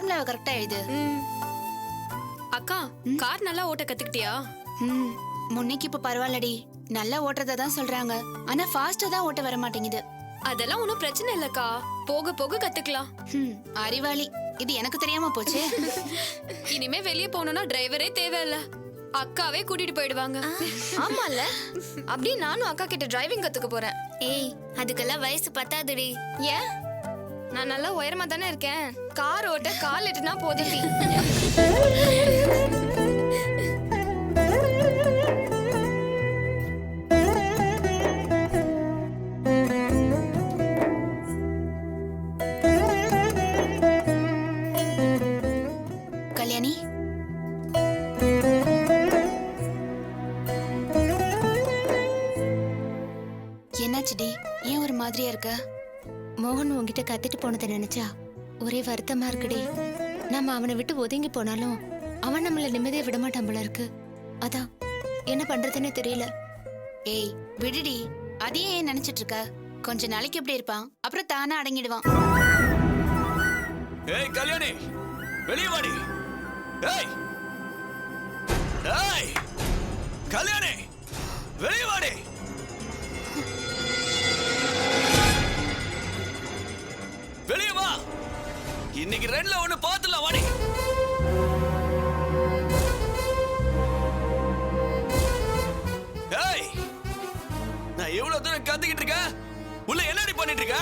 ஃபார்முலாவை கரெக்டா எழுது. அக்கா கார் நல்லா ஓட்ட கத்துக்கிட்டியா? முன்னைக்கு இப்ப பரவாயில்லடி, நல்லா ஓட்டுறதா தான் சொல்றாங்க. ஆனா ஃபாஸ்டா தான் ஓட்ட வர மாட்டேங்குது. அதெல்லாம் ஒன்றும் பிரச்சனை இல்லக்கா, போக போக கத்துக்கலாம். அறிவாளி, இது எனக்கு தெரியாம போச்சு. இனிமே வெளியே போகணும்னா டிரைவரே தேவையில்ல, அக்காவே கூட்டிட்டு போயிடுவாங்க. ஆமால, அப்படியே நானும் அக்கா கிட்ட டிரைவிங் கத்துக்க போறேன். ஏய், அதுக்கெல்லாம் வயசு பத்தாதுடி. ஏன்? நான் நல்லா உயரமா தானே இருக்கேன். கார் ஓட்ட கால் எட்டுனா போதுடி. கல்யாணி, என்னாச்சுடி? ஏன் ஒரு மாதிரியா இருக்க? மோகன் உன்கிட்ட கத்திட்டு போனதை நினைச்சா ஒரே வருத்தமா இருக்குடி. நம்ம அவனை விட்டு ஒதுங்கி போனாலும் அவன் நம்மள நிம்மதியா விட மாட்டான் போல இருக்கு. அதான் என்ன பண்றதுன்னே தெரியல. ஏய் விடுடி, அதையே ஏன் நினைச்சிட்டு இருக்க? கொஞ்ச நாளைக்கு எப்படி இருப்பான், அப்புறம் தானா அடங்கிடுவான். ஏய் கல்யாணி, வெளியே வாடி. ஏய் ஏய் கல்யாணி, வெளியே வாடி. வெளியே வா, இன்னைக்கு ரெண்டுல ஒண்ணு பாத்துலாம் வாடி. ஏய், நான் எவ்வளவு தூரம் கத்திக்கிட்டு இருக்கேன், உள்ள என்னடி பண்ணிட்டு இருக்க?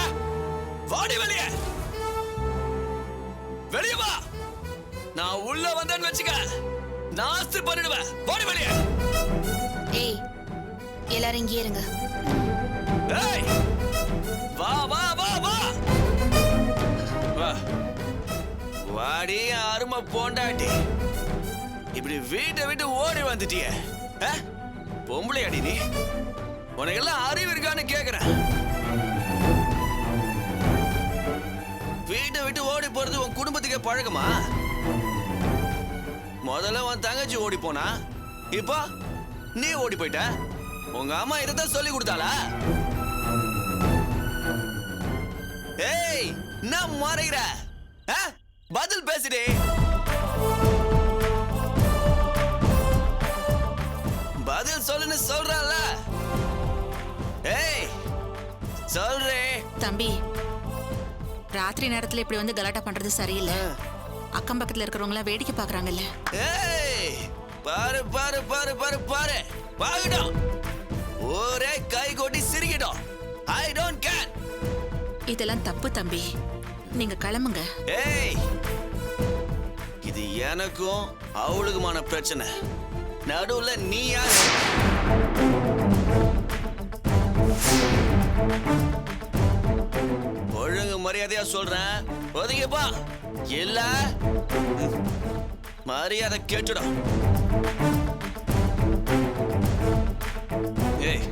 வாடி வெளியே, வெளியே வா. நான் உள்ள வந்தேன்னு வச்சுக்க, நாஸ்தி பண்ணிடுவேன். வாடி வெளியே. ஏய், எல்லாரும் இங்கே இருங்க. ஏய், வா வா வா வா வா. வாடி அருமை போண்டாட்டி, இப்படி வீட்டை விட்டு ஓடி வந்துட்டிய. பொம்பளை அடி நீ, உனக்கெல்லாம் அறிவு இருக்கான்னு கேக்குறேன். வீட்டை விட்டு ஓடி போறது உன் குடும்பத்துக்கே பழக்கமா? முதல்ல உன் தங்கச்சி ஓடி போனா, இப்போ நீ ஓடி போயிட்ட. உங்க அம்மா இதைத்தான் சொல்லி கொடுத்தாளா? ஏய், நான் மறைகிற, பதில் பேசுடே. பதில் சொல்லுன்னு சொல்றல. ஏய் சொல்றே. தம்பி, ராத்திரி நேரத்துல இப்படி வந்து கலாட்டா பண்றது சரியில்லை. அக்கம் பக்கத்துல இருக்கிறவங்கள வேடிக்கை பாக்குறாங்கல்ல. ஏய் பாரு பாரு பாரு பாரு பாரு, பாகட்டும். ஒரே கை கொட்டி சிரிக்கட்டும். I don't care. இதெல்லாம் தப்பு தம்பி, நீங்க கிளம்புங்க. ஏய், இது எனக்கும் அவளுக்குமான பிரச்சனை. நடுவுல நீ யாரு? ஒழுங்கு மரியாதையா சொல்றேன், ஒதுங்கப்பா. இல்ல மரியாதை கேட்டுடும். ஏய்,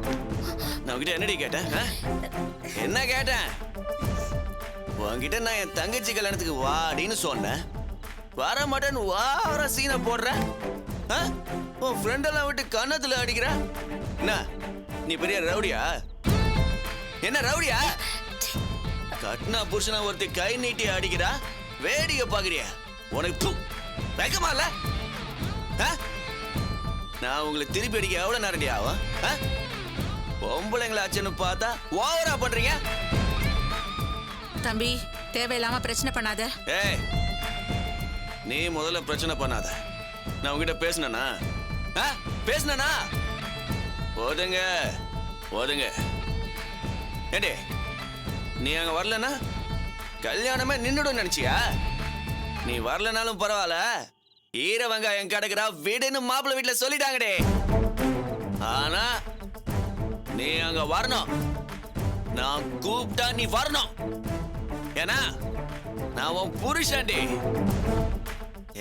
நான் உங்ககிட்ட என்னடி கேட்டேன்? என்ன கேட்டேன்? உன்கிட்ட நான் என் தங்கச்சி கல்யாணத்துக்கு வாடின்னு சொன்னேன். வர மாட்டேன்னு வார சீனை போடுறேன். உன் ஃப்ரெண்டெல்லாம் விட்டு கன்னத்துல அடிக்கிற. என்ன நீ பெரிய ரவுடியா? என்ன ரவுடியா? கட்னா புருஷனா ஒருத்தி கை நீட்டி அடிக்கிறா, வேடிக்கை பாக்குறியா? உனக்கு வைக்கமா இல்ல? நான் உங்களை திருப்பி அடிக்க எவ்வளவு நேரடி ஆகும்? பொம்பளைங்களை ஆச்சுன்னு பார்த்தா ஓவரா பண்றீங்க. தம்பி, தேவையில்லாம பிரச்சனை பண்ணாத. ஏய், நீ முதல்ல பிரச்சனை பண்ணாத. நான் உங்ககிட்ட பேசினா பேசினா ஒதுங்க ஒதுங்க. ஏண்டே, நீ அங்க வரலன்னா கல்யாணமே நின்னுடும் நினைச்சியா? நீ வரலனாலும் பரவாயில்ல, ஈர வெங்காயம் கிடக்குறா வீடுன்னு மாப்பிள்ளை வீட்டுல சொல்லிட்டாங்கடே. ஆனா நீ அங்க வரணும். நான் கூப்பிட்டா நீ வரணும். ஏன்னா நான் உன் புருஷன்டி.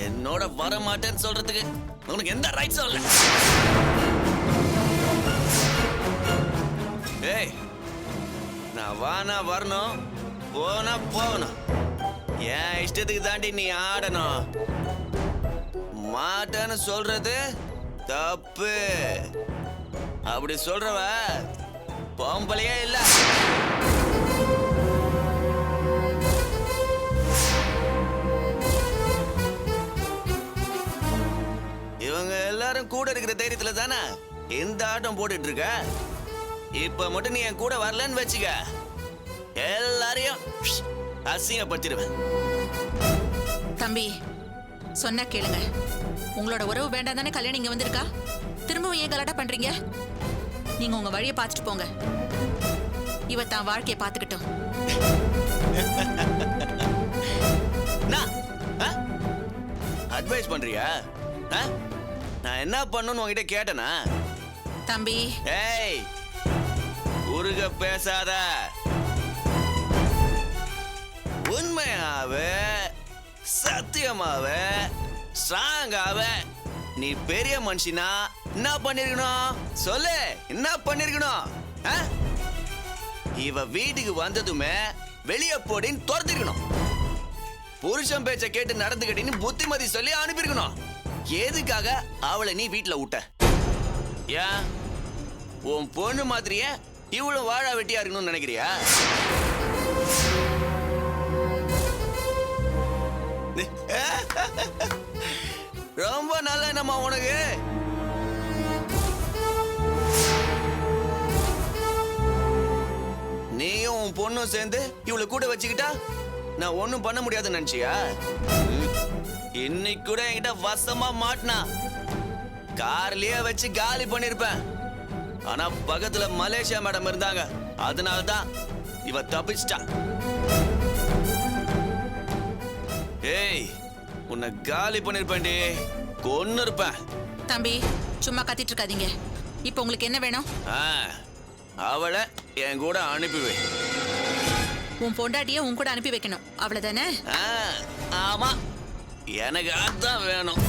என்னோட வர மாட்டேன்னு சொல்றதுக்கு உனக்கு எந்த ரைட்ஸும் இல்ல. ஏய், நான் வானா வரணும், போனா போகணும். என் இஷ்டத்துக்கு தாண்டி நீ ஆடணும். மாட்டேன்னு சொல்றது தப்பு. அப்படி சொல்றவ பொம்பளையே இல்ல. எல்லாரும் கூட இருக்கிற தைரியத்துல தானே இந்த ஆட்டம் போட்டுட்டு இருக்க. இப்ப மட்டும் நீ என் கூட வரலன்னு வச்சுக்க, எல்லாரையும் அசிங்கப்படுத்திடுவேன். தம்பி சொன்னா கேளுங்க. உங்களோட உறவு வேண்டாம் தானே கல்யாணம் இங்க வந்திருக்கா? திரும்பவும் ஏன் கலாட்டா பண்றீங்க? நீங்க உங்க வழியை பார்த்துட்டு போங்க. இவ தான் வாழ்க்கையை பார்த்துக்கிட்டோம். அட்வைஸ் பண்றியா? நான் என்ன பண்ணணும்னு உங்ககிட்ட கேட்டனா? தம்பி ஏய், உருக பேசாத. உண்மையாவே சத்தியமாவே ஸ்ட்ராங்காவே நீ பெரிய மனுஷனா என்ன பண்ணிருக்கணும் சொல்லு. என்ன பண்ணிருக்கணும்? இவ வீட்டுக்கு வந்ததுமே வெளியே போடின்னு துரத்திருக்கணும். புருஷன் பேச்ச கேட்டு நடந்துக்கிட்டின்னு புத்திமதி சொல்லி அனுப்பியிருக்கணும். எதுக்காக அவளை நீ வீட்டுல விட்ட? ஏன் உன் பொண்ணு மாதிரியே இவ்வளவு வாழா வெட்டியா இருக்கணும்னு நினைக்கிறியா? ரொம்ப நல்ல என்னம்மா உனக்கு. நீயும் உன் பொண்ணும் சேர்ந்து இவ்வளவு கூட வச்சுக்கிட்டா நான் ஒண்ணும் பண்ண முடியாதுன்னு நினைச்சியா? இன்னைக்கு கூட என்கிட்ட வசமா மாட்டினா கார்லயே வச்சு காலி பண்ணிருப்பேன். ஆனா பக்கத்துல மலேசியா மேடம் இருந்தாங்க, அதனாலதான் இவ தப்பிச்சிட்டா. ஏய், உன்னை காலி பண்ணிருப்பேன்டி, கொன்னு இருப்பேன். தம்பி சும்மா கத்திட்டு இருக்காதீங்க. இப்போ உங்களுக்கு என்ன வேணும்? அவளை என் கூட அனுப்பிவே. உன் பொண்டாட்டிய உன் கூட அனுப்பி வைக்கணும், அவ்வளவுதானே? ஆமா, எனக்கு அதான் வேணும்.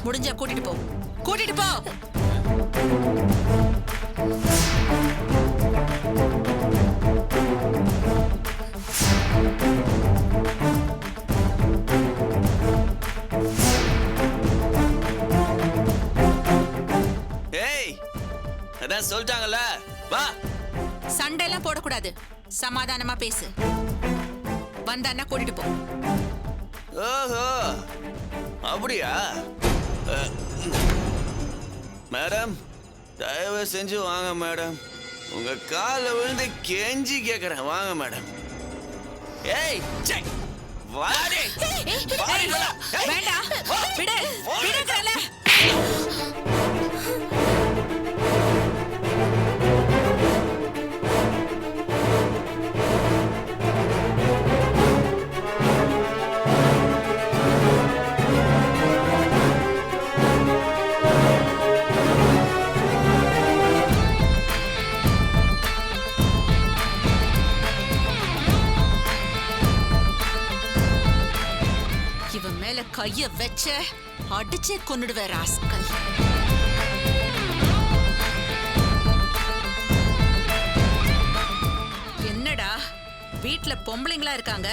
முடிஞ்சா கூட்டிட்டு போ, கூட்டிட்டு போ. ஏய், அதான் சொல்லிட்டாங்கல்ல, வா. சண்டை எல்லாம் போடக்கூடாது, சமாதானமா பேசு. வந்தான்னா கூட்டிட்டு போ. ஓஹோ, அப்படியா? மேடம், தயவு செஞ்சு வாங்க மேடம். உங்க கால விழுந்து கெஞ்சி கேக்குறேன், வாங்க மேடம். ஏய், வாடி. வேண்டாம், விடு, விடுங்கறல. கைய வச்ச அடிச்சே கொன்னுடுவே ராஸ்கல். என்னடா வீட்ல பொம்பளைங்களா இருக்காங்க,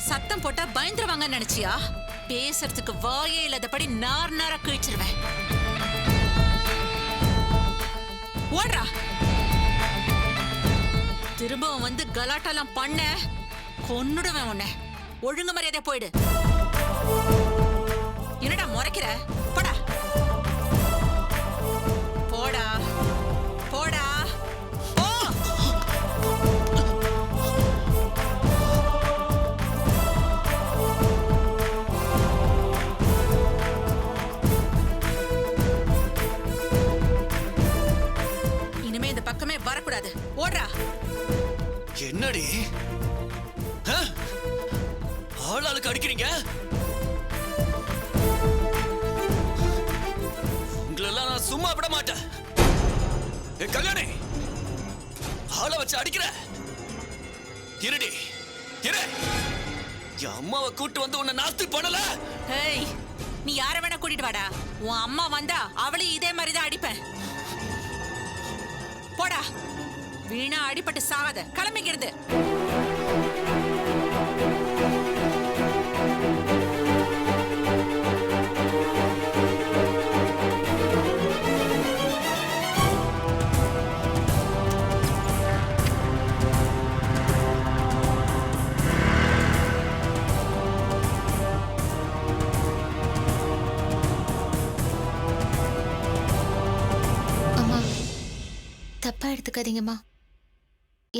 சத்தம் போட்டா பயந்துருவாங்கன்னு நினைச்சியா? பேசுறதுக்கு வாயே இல்லாதபடி நார் நாரா கிழிச்சிருவேன். ஓடுறா. திரும்பவும் வந்து கலாட்டாலாம் பண்ண கொன்னுடுவேன் உன்னை. ஒழுங்கு மரியாதை போயிடு. என்னடா முறைக்கிற? போடா போடா போடா போ. இனிமே இந்த பக்கமே வரக்கூடாது. ஓடுறா. என்னடி ஆளாளுக்கு அடிக்கிறீங்க? உங்களெல்லாம் நான் சும்மா விட மாட்டேன். கல்யாணி, ஆளை வச்சு அடிக்கிற? இருடி, இரு. என் அம்மாவை கூட்டு வந்து உன்னை நாஸ்தி பண்ணல. ஏய், நீ யார வேணா கூட்டிட்டு வாடா. உன் அம்மா வந்தா அவளையும் இதே மாதிரிதான் அடிப்பேன். போடா, வீணா அடிபட்டு சாகாத. கிளம்பிக்கிறது. தப்பா எடுத்துக்காதீங்கம்மா.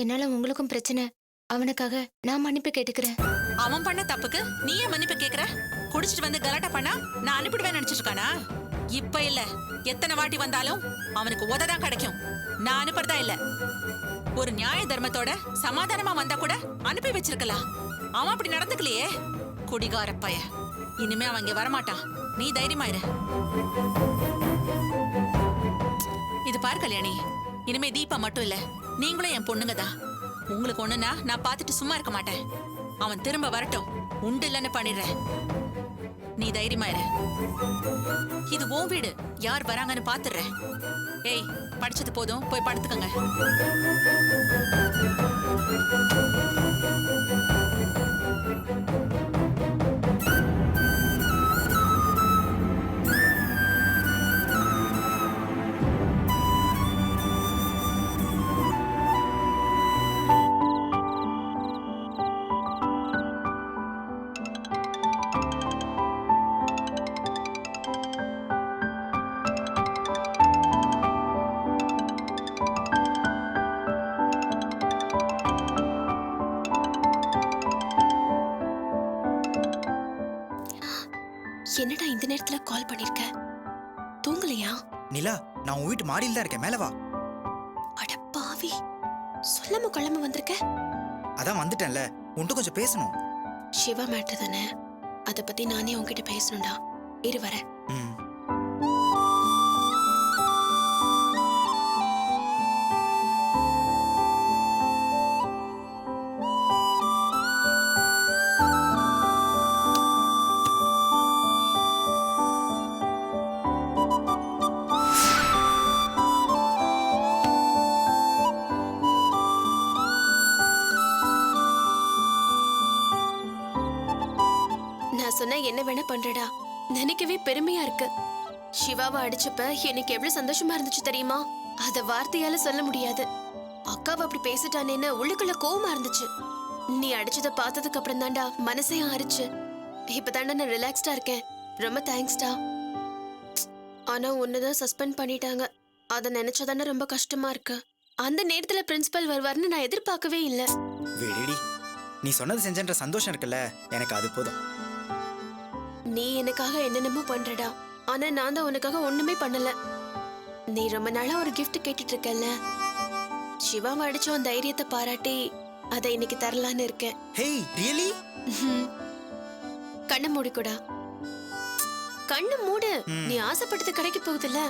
என்னால உங்களுக்கும் பிரச்சனை. அவனுக்காக நான் மன்னிப்பு கேட்டுக்கிறேன். அவன் பண்ண தப்புக்கு நீயே மன்னிப்பு கேக்குற? குடிச்சிட்டு வந்து கலாட்டா பண்ணா நான் அனுப்பிடுவேன் நினைச்சிட்டு இருக்கானா? இப்ப இல்ல, எத்தனை வாட்டி வந்தாலும் அவனுக்கு உததான் கிடைக்கும். நான் அனுப்புறதா இல்ல. ஒரு நியாய தர்மத்தோட சமாதானமா வந்தா கூட அனுப்பி வச்சிருக்கலாம். அவன் அப்படி நடந்துக்கலையே, குடிகார பைய. இனிமே அவன் இங்க வரமாட்டான். நீ தைரியமாயிரு. இது பாரு கல்யாணி, இனிமே தீபா மட்டும் இல்ல, நீங்களும் என் பொண்ணுங்க தான். உங்களுக்கு ஒண்ணுன்னா நான் பார்த்துட்டு சும்மா இருக்க மாட்டேன். அவன் திரும்ப வரட்டும், உண்டு இல்லைன்னு பண்ணிடுறேன். நீ தைரியமாயிரு. இது உன் வீடு, யார் வராங்கன்னு பாத்துடுறேன். ஏய், படிச்சது போதும், போய் படுத்துக்கங்க. என்னடா இந்த நேரத்துல கால் பண்ணிருக்க? தூங்கலையா? நிலா, நான் உன் வீட்டு மாடியில் தான் இருக்கேன். மேல வா. அட பாவி, சொல்லாம கொள்ளாம வந்திருக்க. அதான் வந்துட்டேன்ல, உன்கிட்ட கொஞ்சம் பேசணும். சிவா மேட்டர் தானே, அத பத்தி நானே உன்கிட்ட பேசணும்டா. இரு வரேன். ம். நான் சொன்னா என்ன வேணா பண்றடா. நினைக்கவே பெருமையா இருக்கு. சிவாவை அடிச்சப்ப எனக்கு எவ்வளவு சந்தோஷமா இருந்துச்சு தெரியுமா? அத வார்த்தையால சொல்ல முடியாது. அக்காவை அப்படி பேசிட்டானேன்னு உள்ளுக்குள்ள கோவமா இருந்துச்சு. நீ அடிச்சத பார்த்ததுக்கு அப்புறம் தான்டா மனசே ஆறிச்சு. இப்பதான்டா நான் ரிலாக்ஸ்டா இருக்கேன். ரொம்ப தேங்க்ஸ்டா. ஆனா உன்னதான் சஸ்பெண்ட் பண்ணிட்டாங்க. அத நினைச்சதானே ரொம்ப கஷ்டமா இருக்கு. அந்த நேரத்துல பிரின்சிபல் வருவார்னு நான் எதிர்பார்க்கவே இல்ல. விடுடி, நீ சொன்னது செஞ்சன்ற சந்தோஷம் இருக்குல்ல, எனக்கு அது போதும். நீ எனக்காக என்னென்னமோ பண்றடா, ஆனா நான் தான் உனக்காக ஒண்ணுமே பண்ணல. நீ ரொம்ப நாளா ஒரு gift கேட்டுட்டு இருக்கல்ல, சிவாவை அடிச்சோம் தைரியத்தை பாராட்டி அதை இன்னைக்கு தரலான்னு இருக்கேன். Hey, really? கண்ணை மூடிக்கூடா. கண்ணு மூடு. நீ ஆசைப்பட்டது கிடைக்க போகுதுல்ல.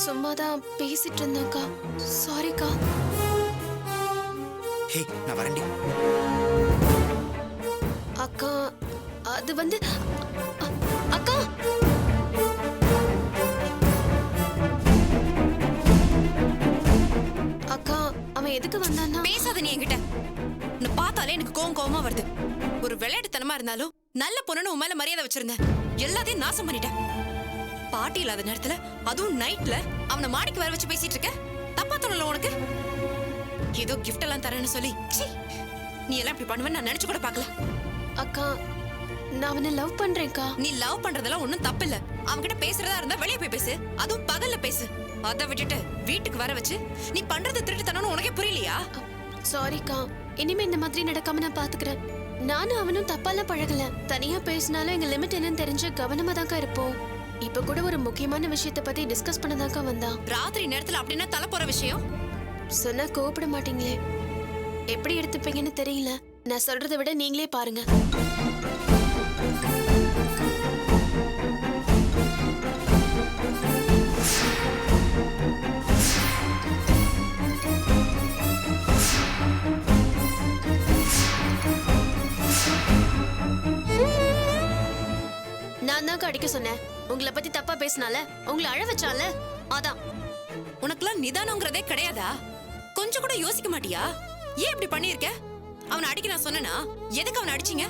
சும்மாதான் பேசிட்டு இருந்தோம்க்கா. சாரிக்கா. ஹே, நான் வரேன்டி. அக்கா, அது வந்து அக்கா. அக்கா, அவன் எதுக்கு வந்தான்னா? பேசாத நீ என்கிட்ட. உன்னை பார்த்தாலே எனக்கு கோவமா வருது. ஒரு விளையாட்டுத்தனமா இருந்தாலும் நல்ல பொண்ணுன்னு உன் மேல மரியாதை வச்சிருந்தேன். எல்லாத்தையும் நாசம் பண்ணிட்டேன். பாட்டி இல்லாத நேரத்துல, அதுவும் நைட்ல அவனை மாடிக்கு வர வச்சு பேசிட்டு இருக்க. தப்பா தோணல உனக்கு? ஏதோ கிஃப்ட் எல்லாம் தரேன்னு சொல்லி சீ, நீ எல்லாம் இப்படி பண்ணுவேன்னு நான் நினைச்சு கூட பார்க்கல. அக்கா, நான் அவனை லவ் பண்றேன்க்கா. நீ லவ் பண்றதெல்லாம் ஒண்ணும் தப்பு இல்ல. அவன்கிட்ட பேசுறதா இருந்தா வெளியே போய் பேசு, அதுவும் பகல்ல பேசு. அதை விட்டுட்டு வீட்டுக்கு வர வச்சு நீ பண்றது திருட்டுத்தனம்னு உனக்கே புரியலையா? சாரிக்கா, இனிமே இந்த மாதிரி நடக்காம நான் பாத்துக்கிறேன். நானும் அவனும் தப்பாலாம் பழகல. தனியா பேசினாலும் எங்க லிமிட் என்னன்னு தெரிஞ்சு கவனமா தான்க்கா இருப்போம். இப்ப கூட ஒரு முக்கியமான விஷயத்தை பத்தி டிஸ்கஸ் பண்ணதாக்கா வந்தான். ராத்திரி நேரத்துல அப்படின்னா தலை போற விஷயம் சொன்னா கோபப்பட மாட்டீங்களே? எப்படி எடுத்துப்பீங்கன்னு தெரியல. நான் சொல்றதை விட நீங்களே பாருங்க. நான் தான் அடிக்க சொன்னேன். உங்களை பத்தி தப்பா பேசினால, உங்களை அழ வச்சால, அதான். உனக்குலாம் நிதானங்கிறதே கிடையாதா? கொஞ்சம் கூட யோசிக்க மாட்டியா? ஏன் இப்படி பண்ணிருக்க? அவனை அடிக்க நான் சொன்னேனா? எதுக்கு அவனை அடிச்சீங்க?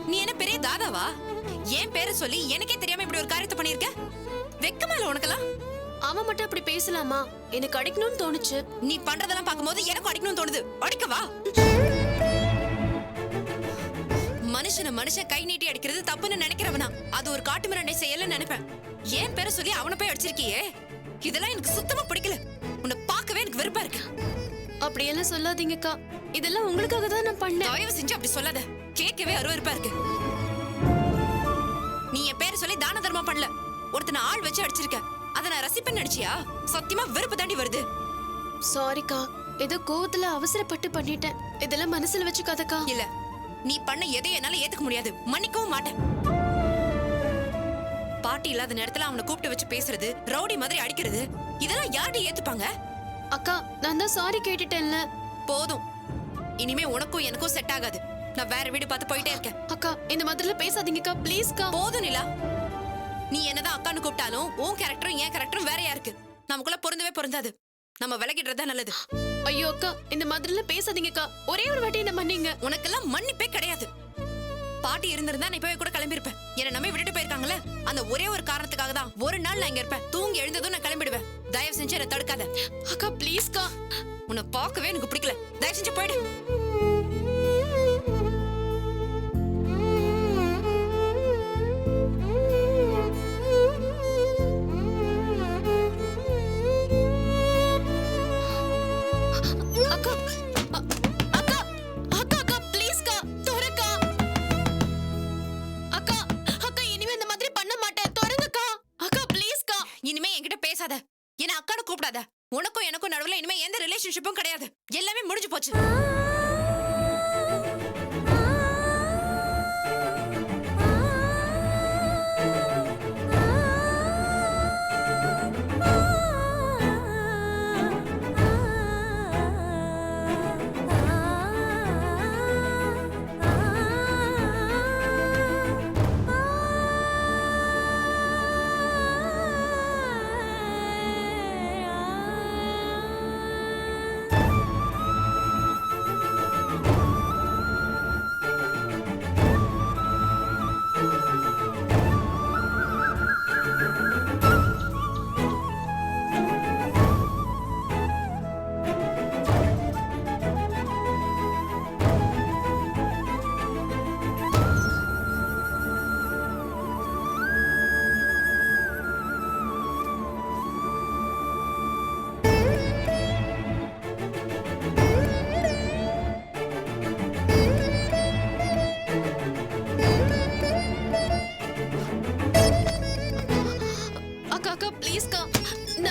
நீ என்ன பெரிய தாதாவா? என் பேரை சொல்லி எனக்கே தெரியாம இப்படி ஒரு காரியத்தை பண்ணிருக்க? வெக்கமா இல்ல உனக்கெல்லாம்? அவன் மட்டும் அப்படி பேசலாமா? எனக்கு அடிக்கணும்னு தோணுச்சு. நீ பண்றதெல்லாம் பார்க்கும்போது எனக்கும் அடிக்கணும்னு தோணுது. அடிக்கவா? மனுஷன் கை நீட்டி அடிக்கிறது தப்புன்னு நினைக்கிறவனா அது ஒரு காட்டு மிராண்டை செயல்னு நினைப்பேன். ஏன் பேரை சொல்லி அவனை போய் அடிச்சிருக்கியே, இதெல்லாம் எனக்கு சுத்தமா பிடிக்கல. உன்னை பார்க்கவே எனக்கு வெறுப்பா இருக்கு. அப்படியெல்லாம் சொல்லாதீங்கக்கா, இதெல்லாம் உங்களுக்காக தான் நான் பண்ணேன். தயவு செஞ்சு அப்படி சொல்லாத, கேட்கவே அருவருப்பா இருக்கு. நீ என் பேரை சொல்லி தான தர்மம் பண்ணல, ஒருத்தனை ஆள் வச்சு அடிச்சிருக்க. அதை நான் ரசிப்பேன்னு நினைச்சியா? சத்தியமா வெறுப்பு தாண்டி வருது. சாரிக்கா, ஏதோ கோவத்துல அவசரப்பட்டு பண்ணிட்டேன். இதெல்லாம் மனசுல வச்சுக்காதக்கா. இல்ல, நீ பண்ண எதையும் என்னால ஏத்துக்க முடியாது, மன்னிக்கவும் மாட்டேன். பாட்டி இல்லாத நேரத்துல அவனை கூப்பிட்டு வச்சு பேசுறது, ரவுடி மாதிரி அடிக்கிறது, இதெல்லாம் யார்கிட்ட ஏத்துப்பாங்க? அக்கா, நான் தான் சாரி கேட்டுட்டேன்ல. போதும், இனிமே உனக்கும் எனக்கும் செட் ஆகாது. நான் வேற வீடு பார்த்து போயிட்டே இருக்கேன். அக்கா, இந்த மாதிரிலாம் பேசாதீங்கக்கா, ப்ளீஸ்க்கா. போதும் நிலா, நீ என்னதான் அக்கான்னு கூப்பிட்டாலும் உன் கேரக்டரும் என் கேரக்டரும் வேறையா இருக்கு. நமக்குள்ள பொருந்தவே பொருந்தாது. நம்ம விலகிடுறதா நல்லது. ஐயோ அக்கா, இந்த மாதிரிலாம் பேசாதீங்கக்கா. ஒரே ஒரு வாட்டி என்ன மன்னிங்க. உனக்கெல்லாம் மன்னிப்பே கிடையாது. பாட்டி இருந்திருந்தா நான் இப்பவே கூட கிளம்பிருப்பேன். என்ன நம்பி விட்டுட்டு போயிருக்காங்கல்ல, அந்த ஒரே ஒரு காரணத்துக்காக தான் ஒரு நாள் நான் இங்க இருப்பேன். தூங்கி எழுந்ததும் நான் கிளம்பிடுவேன். தயவு செஞ்சு என்ன தடுக்காத. அக்கா ப்ளீஸ்க்கா. உன்னை பார்க்கவே எனக்கு பிடிக்கல. தயவு செஞ்சு போயிடு. அக்கா அக்கா அக்கா அக்கா ப்ளீஸ்க்கா, தொறக்கா. அக்கா அக்கா, இனிமே இந்த மாதிரி பண்ண மாட்டேன். தொறங்கக்கா. அக்கா ப்ளீஸ்க்கா. இனிமே என்கிட்ட பேசாத, என்ன அக்கான்னு கூப்பிடாத. உனக்கும் எனக்கும் நடுவுல இனிமே எந்த ரிலேஷன்ஷிப்பும் கிடையாது. எல்லாமே முடிஞ்சு போச்சு.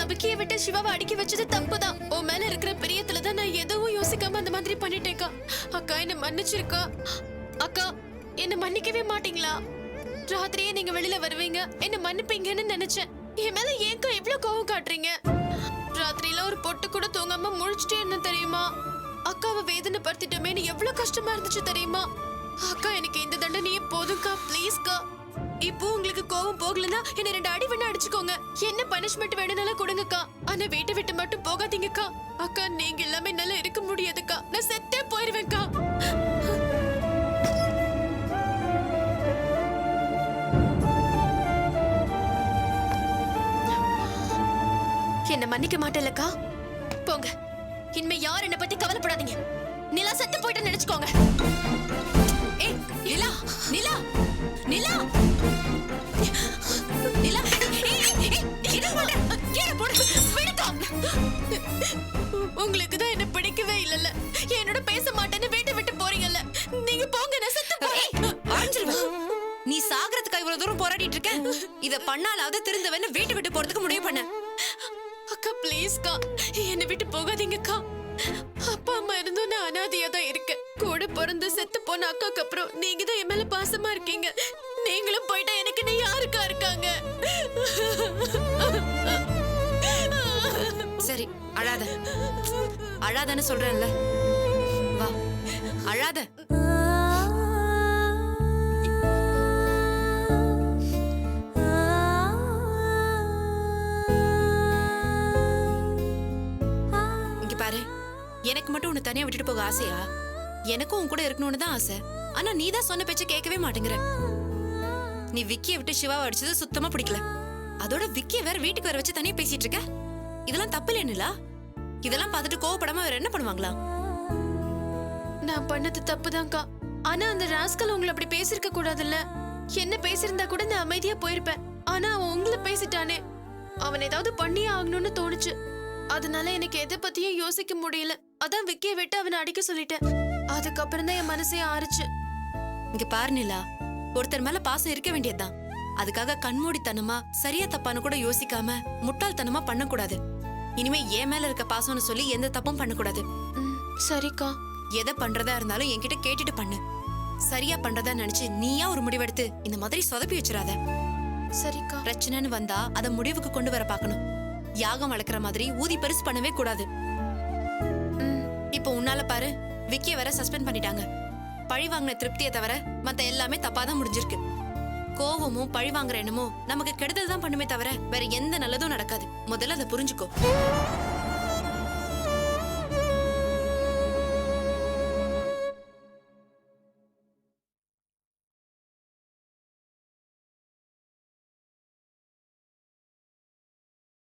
விக்கியை விட்டு சிவாவை அடிக்க வச்சது தப்புதான். உன் மேல இருக்கிற பிரியத்துல தான் நான் எதுவும் யோசிக்காம அந்த மாதிரி பண்ணிட்டேக்கா. அக்கா என்ன மன்னிச்சிருக்கா. அக்கா என்ன மன்னிக்கவே மாட்டீங்களா? ராத்திரியே நீங்க வெளியில வருவீங்க, என்ன மன்னிப்பீங்கன்னு நினைச்சேன். என் மேல ஏன்க்கா இவ்ளோ கோவம் காட்டுறீங்க? ராத்திரியில ஒரு பொட்டு கூட தூங்காம முழிச்சிட்டே என்ன தெரியுமா? அக்காவை வேதனைப்படுத்திட்டோமேன்னு எவ்வளவு கஷ்டமா இருந்துச்சு தெரியுமா? அக்கா எனக்கு இந்த தண்டனையே போதும்க்கா, ப்ளீஸ்க்கா. இப்போ உங்களுக்கு கோவம் போகலன்னா என்ன 2 அடி வேணா அடிச்சுக்கோங்க. என்ன பனிஷ்மெண்ட் வேணும்னாலும் கொடுங்கக்கா. ஆனா வீட்டை விட்டு மட்டும் போகாதீங்கக்கா. அக்கா நீங்க எல்லாமே நல்லா இருக்க முடியாதுக்கா. நான் செத்தே போயிருவேன்க்கா. என்ன மன்னிக்க மாட்டேலக்கா. போங்க. இனிமே யார் என்ன பத்தி கவலைப்படாதீங்க. நிலா செத்து போயிட்டு நினைச்சுக்கோங்க. ஏய் நிலா, நிலா, நிலா, நிலா, என்ன பண்ற? கீழே போடு, விடுக்கா. உங்களுக்கு தான் என்ன பிடிக்கவே இல்லல்ல. என்னோட பேச மாட்டேன்னு வீட்டை விட்டு போறீங்கல்ல. நீங்க போங்க, நான் செத்து போறேன். ஆஞ்சிருவேன். நீ சாகறதுக்கு இவ்வளவு தூரம் போராடிட்டு இருக்க. இத பண்ணாலாவது திருந்தவன்னு வீட்டை விட்டு போறதுக்கு முடிவு பண்ண. அக்கா ப்ளீஸ்க்கா, என்னை விட்டு போகாதீங்கக்கா. அப்பா அம்மா இருந்தும் நான் அனாதையா தான் இருக்கேன். கூட பிறந்து செத்து போன அக்காக்கு அப்புறம் நீங்க தான் என் மேல பாசமா இருக்கீங்க. நீங்களும் போயிட்டா எனக்கு நீ யாருக்கா இருக்காங்க? சரி அழாத, அழாதன்னு சொல்றேன்ல. வா அழாத. இங்க பாரு, எனக்கு மட்டும் உன்னை தனியா விட்டுட்டு போக ஆசையா? எனக்கும் உன் கூட இருக்கணும்னு தான் ஆசை. ஆனா நீ தான் சொன்ன பேச்ச கேட்கவே மாட்டேங்கிற. நீ விக்கிய விட்டு சிவாவை அடிச்சது சுத்தமா பிடிக்கல. அதோட விக்கிய வேற வீட்டுக்கு வர வச்சு தனியா பேசிட்டு இருக்க. இதெல்லாம் தப்பு இல்லையா? இதெல்லாம் பார்த்துட்டு கோவப்படாம வேற என்ன பண்ணுவாங்களா? நான் பண்ணது தப்புதான்க்கா. ஆனா அந்த ராஸ்கல் உங்களை அப்படி பேசிருக்க கூடாதுல்ல. என்ன பேசியிருந்தா கூட நான் அமைதியா போயிருப்பேன். ஆனா அவன் உங்களை பேசிட்டானே, அவன் ஏதாவது பண்ணியே ஆகணும்னு தோணுச்சு. அதனால எனக்கு எதை பத்தியும் யோசிக்க முடியல. அதான் விக்கிய விட்டு அவனை அடிக்க சொல்லிட்டேன். அதுக்கப்புறம் தான் என் மனசே ஆறுச்சு. இங்க பாரு நிலா, ஒருத்தர் மேல பாசம் இருக்க வேண்டியதுதான். அதுக்காக கண்மூடித்தனமா சரியா தப்பான்னு கூட யோசிக்காம முட்டாள்தனமா பண்ணக்கூடாது. இனிமே என் மேல இருக்க பாசம்னு சொல்லி எந்த தப்பும் பண்ணக்கூடாது. சரிக்கா. எதை பண்றதா இருந்தாலும் என்கிட்ட கேட்டுட்டு பண்ணு. சரியா பண்றதா நினைச்சு நீயா ஒரு முடிவெடுத்து இந்த மாதிரி சொதப்பி வச்சிடாத. சரிக்கா. பிரச்சனைன்னு வந்தா அதை முடிவுக்கு கொண்டு வர பார்க்கணும். யாகம் வளர்க்குற மாதிரி ஊதி பெருசு பண்ணவே கூடாது. இப்போ உன்னால பாரு, விக்கிய வேற சஸ்பெண்ட் பண்ணிட்டாங்க. பழி வாங்கின திருப்தியை தவிர மத்த எல்லாமே தப்பாதான் முடிஞ்சிருக்கு. கோவமும் பழி வாங்குற எண்ணமும் நமக்கு கெடுதல் தான் பண்ணுமே தவிர வேற எந்த நல்லதும் நடக்காது. முதல்ல அதை புரிஞ்சுக்கோ.